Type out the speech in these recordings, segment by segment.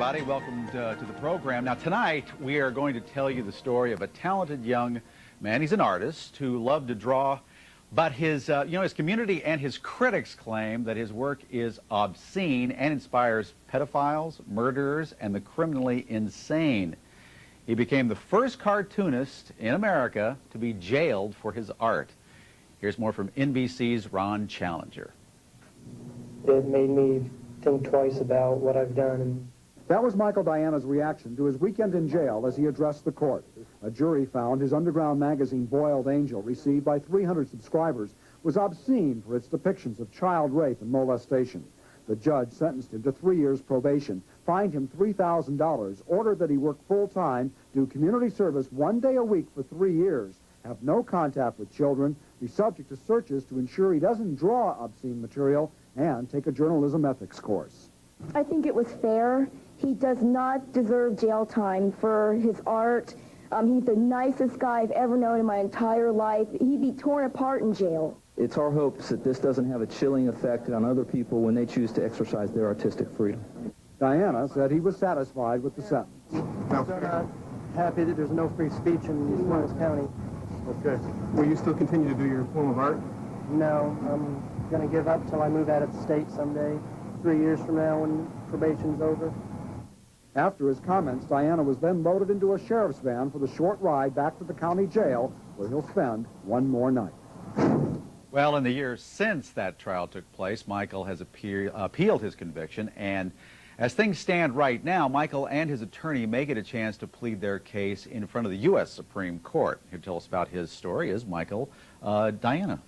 everybody. Welcome to the program. Now, tonight, we are going to tell you the story of a talented young man. He's an artist who loved to draw, but his community and his critics claim that his work is obscene and inspires pedophiles, murderers, and the criminally insane. He became the first cartoonist in America to be jailed for his art. Here's more from NBC's Ron Challenger. It made me think twice about what I've done. That was Michael Diana's reaction to his weekend in jail as he addressed the court. A jury found his underground magazine, Boiled Angel, received by 300 subscribers, was obscene for its depictions of child rape and molestation. The judge sentenced him to 3 years probation, fined him $3,000, ordered that he work full-time, do community service 1 day a week for 3 years, have no contact with children, be subject to searches to ensure he doesn't draw obscene material, and take a journalism ethics course. I think it was fair. He does not deserve jail time for his art. He's the nicest guy I've ever known in my entire life. He'd be torn apart in jail. It's our hopes that this doesn't have a chilling effect on other people when they choose to exercise their artistic freedom. Diana said he was satisfied with the sentence. I'm not happy that there's no free speech in East Miles County. Okay. Will you still continue to do your form of art? No, I'm going to give up till I move out of the state someday, 3 years from now when probation's over. After his comments, Diana was then loaded into a sheriff's van for the short ride back to the county jail, where he'll spend one more night. Well, in the years since that trial took place, Michael has appealed his conviction, and as things stand right now, Michael and his attorney may get a chance to plead their case in front of the U.S. Supreme Court. Here to tell us about his story is Michael Diana.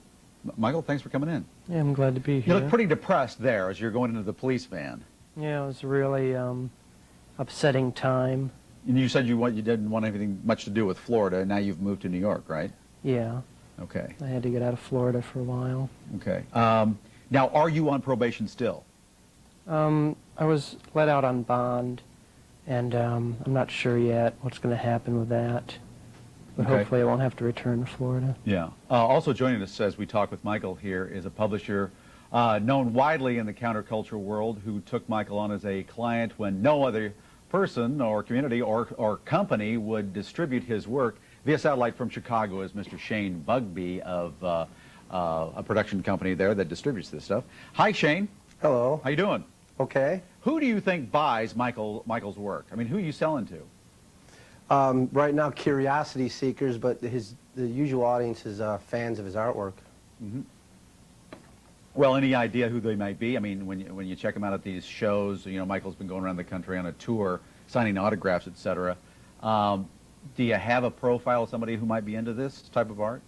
Michael, thanks for coming in. Yeah, I'm glad to be here. You look pretty depressed there as you're going into the police van. Yeah, it was a really upsetting time. And you said you didn't want anything much to do with Florida, and now you've moved to New York, right? Yeah. Okay. I had to get out of Florida for a while. Okay. Now, are you on probation still? I was let out on bond, and I'm not sure yet what's going to happen with that. But okay. Hopefully I won't have to return to Florida. Yeah. Also joining us as we talk with Michael here is a publisher known widely in the counterculture world who took Michael on as a client when no other person or community or company would distribute his work. Via satellite from Chicago is Mr. Shane Bugbee of a production company there that distributes this stuff. Hi, Shane. Hello. How you doing? Okay. Who do you think buys Michael's work? I mean, who are you selling to? Right now, curiosity seekers, but the usual audience is fans of his artwork. Mm-hmm. Well, any idea who they might be? I mean, when you check him out at these shows, you know, Michael's been going around the country on a tour, signing autographs, etc. Do you have a profile of somebody who might be into this type of art?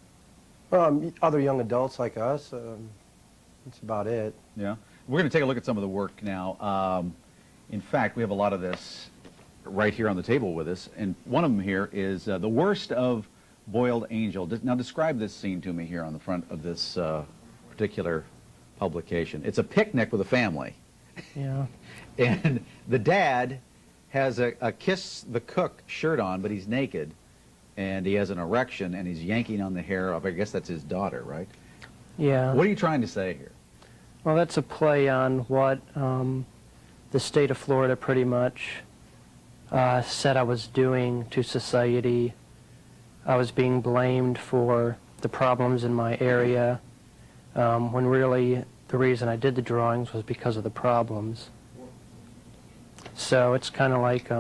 Other young adults like us. That's about it. Yeah. We're going to take a look at some of the work now. In fact, we have a lot of this right here on the table with us, and one of them here is The Worst of Boiled Angel. Now describe this scene to me here on the front of this particular publication. It's a picnic with a family. Yeah. And the dad has a Kiss the Cook shirt on, but he's naked, and he has an erection, and he's yanking on the hair of, I guess that's his daughter, right? Yeah. What are you trying to say here? Well, that's a play on what the state of Florida pretty much said I was doing to society. I was being blamed for the problems in my area, when really the reason I did the drawings was because of the problems. So it's kind of like,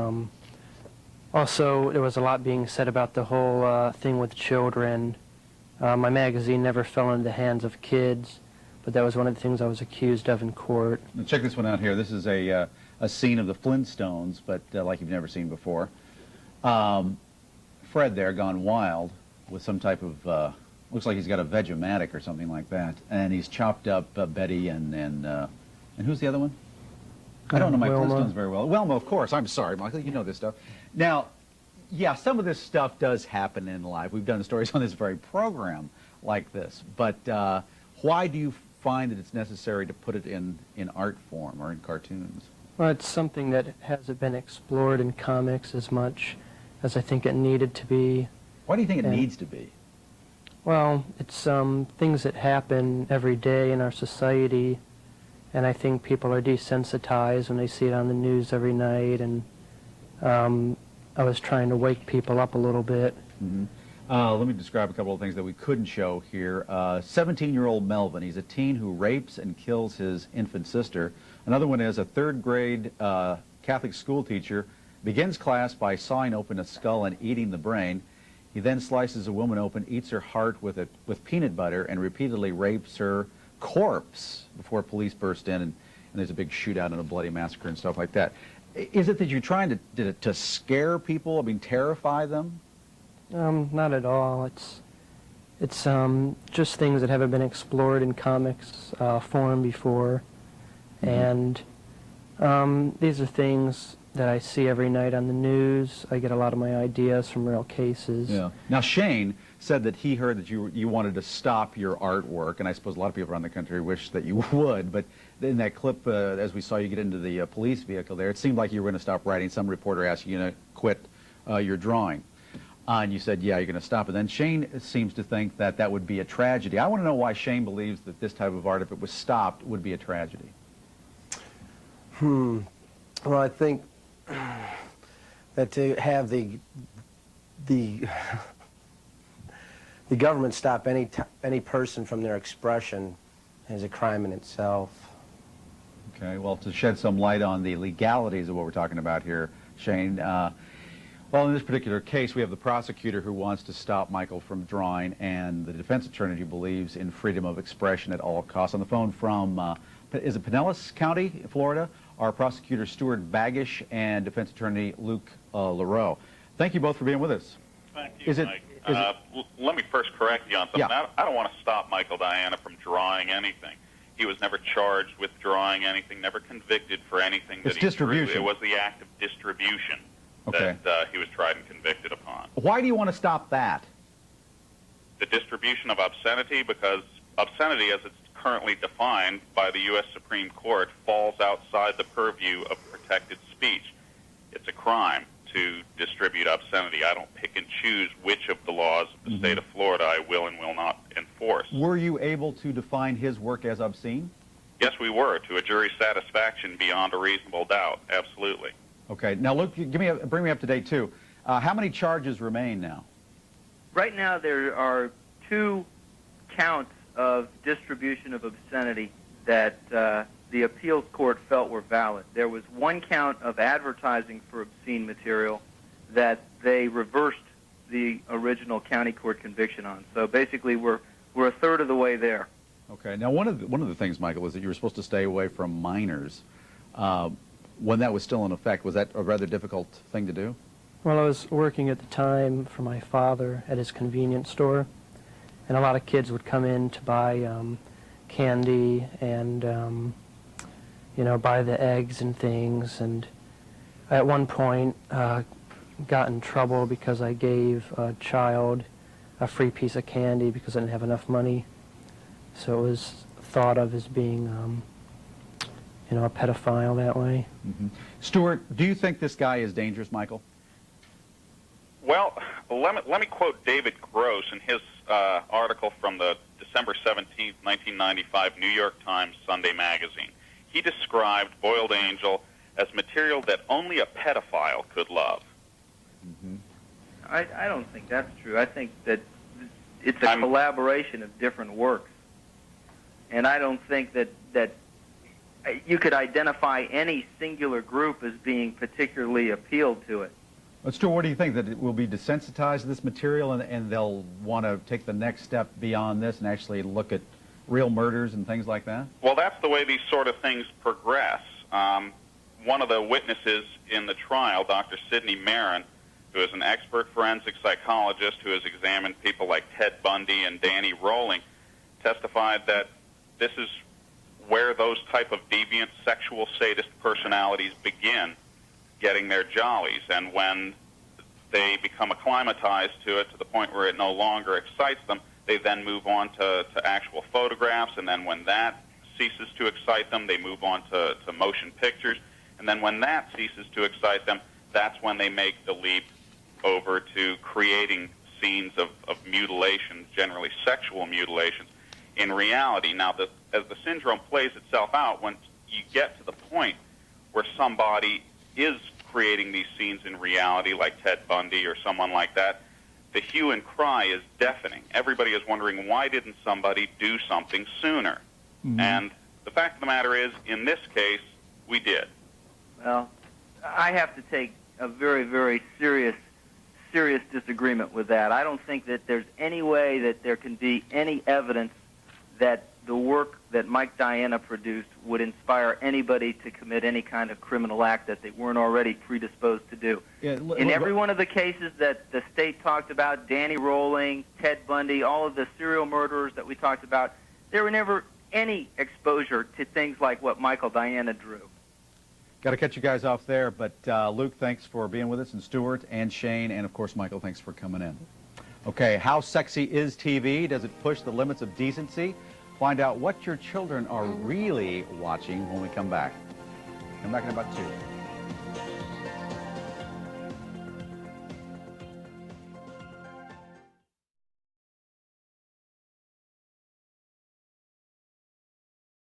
also there was a lot being said about the whole thing with children. My magazine never fell into the hands of kids, but that was one of the things I was accused of in court. Now check this one out here. This is a scene of the Flintstones, but like you've never seen before. Fred there gone wild with some type of, looks like he's got a Vegematic or something like that, and he's chopped up Betty and who's the other one? I don't know my Flintstones very well. Wilma, of course. I'm sorry, Michael. You know this stuff. Now, yeah, some of this stuff does happen in life. We've done stories on this very program like this. But why do you find that it's necessary to put it in art form or in cartoons? Well, it's something that hasn't been explored in comics as much as I think it needed to be. Why do you think it needs to be? Well, it's things that happen every day in our society, and I think people are desensitized when they see it on the news every night, and I was trying to wake people up a little bit. Mm-hmm. Let me describe a couple of things that we couldn't show here. 17-year-old Melvin, he's a teen who rapes and kills his infant sister. Another one is a third-grade Catholic school teacher begins class by sawing open a skull and eating the brain. He then slices a woman open, eats her heart with peanut butter, and repeatedly rapes her corpse before police burst in, and there's a big shootout and a bloody massacre and stuff like that. Is it that you're trying to scare people, I mean, terrify them? Not at all. It's just things that haven't been explored in comics form before, and these are things that I see every night on the news. I get a lot of my ideas from real cases. Yeah. Now, Shane said that he heard that you wanted to stop your artwork, and I suppose a lot of people around the country wish that you would, but in that clip, as we saw you get into the police vehicle there, it seemed like you were going to stop writing. Some reporter asked you to quit your drawing. And you said, yeah, you're going to stop it. Then Shane seems to think that that would be a tragedy. I want to know why Shane believes that this type of art, if it was stopped, would be a tragedy. Well, I think that to have the government stop any person from their expression is a crime in itself. Okay, well, to shed some light on the legalities of what we're talking about here, Shane, well, in this particular case, we have the prosecutor who wants to stop Michael from drawing, and the defense attorney who believes in freedom of expression at all costs. On the phone from, is it Pinellas County, Florida? Our prosecutor, Stuart Bagish, and defense attorney, Luke LaRoe. Thank you both for being with us. Thank you, Mike. Let me first correct you on something. Yeah. I don't want to stop Michael Diana from drawing anything. He was never charged with drawing anything, never convicted for anything that he drew. It was the act of distribution that he was tried and convicted upon. Why do you want to stop that? The distribution of obscenity, because obscenity, as it's currently defined by the U.S. Supreme Court, falls outside the purview of protected speech. It's a crime to distribute obscenity. I don't pick and choose which of the laws of the state of Florida I will and will not enforce. Were you able to define his work as obscene? Yes, we were, to a jury's satisfaction beyond a reasonable doubt. Absolutely. Okay. Now, Luke, bring me up to date, too. How many charges remain now? Right now, there are 2 counts of distribution of obscenity that the appeals court felt were valid. There was 1 count of advertising for obscene material that they reversed the original county court conviction on. So basically, we're a third of the way there. Okay. Now, one of the things, Michael, is that you were supposed to stay away from minors. When that was still in effect, was that a rather difficult thing to do? Well, I was working at the time for my father at his convenience store, and a lot of kids would come in to buy candy and, you know, buy the eggs and things. And at one point, got in trouble because I gave a child a free piece of candy because I didn't have enough money. So it was thought of as being, you know, a pedophile that way. Stuart, do you think this guy is dangerous, Michael? Well, let me quote David Gross in his article from the December 17th, 1995 New York Times Sunday magazine. He described Boiled Angel as material that only a pedophile could love. I don't think that's true. I think that it's a collaboration of different works. And I don't think that you could identify any singular group as being particularly appealed to it. Stuart, what do you think? That it will be desensitized to this material and they'll want to take the next step beyond this and actually look at real murders and things like that? Well, that's the way these sort of things progress. One of the witnesses in the trial, Dr. Sidney Marin, who is an expert forensic psychologist who has examined people like Ted Bundy and Danny Rolling, testified that this is where those type of deviant sexual sadist personalities begin getting their jollies, and when they become acclimatized to it to the point where it no longer excites them, they then move on to actual photographs, and then when that ceases to excite them, they move on to motion pictures, and then when that ceases to excite them, that's when they make the leap over to creating scenes of mutilations, generally sexual mutilations. in reality. Now, as the syndrome plays itself out, when you get to the point where somebody is creating these scenes in reality, like Ted Bundy or someone like that, the hue and cry is deafening. Everybody is wondering, why didn't somebody do something sooner? Mm-hmm. And the fact of the matter is, in this case, we did. Well, I have to take a very, very serious disagreement with that. I don't think that there's any way that there can be any evidence that the work that Mike Diana produced would inspire anybody to commit any kind of criminal act that they weren't already predisposed to do. Yeah, in every one of the cases that the state talked about, Danny Rolling, Ted Bundy, all of the serial murderers that we talked about, there were never any exposure to things like what Michael Diana drew. Got to cut you guys off there, but Luke, thanks for being with us, and Stuart, and Shane, and of course Michael, thanks for coming in. Okay, how sexy is TV? Does it push the limits of decency? Find out what your children are really watching when we come back. Come back in about 2.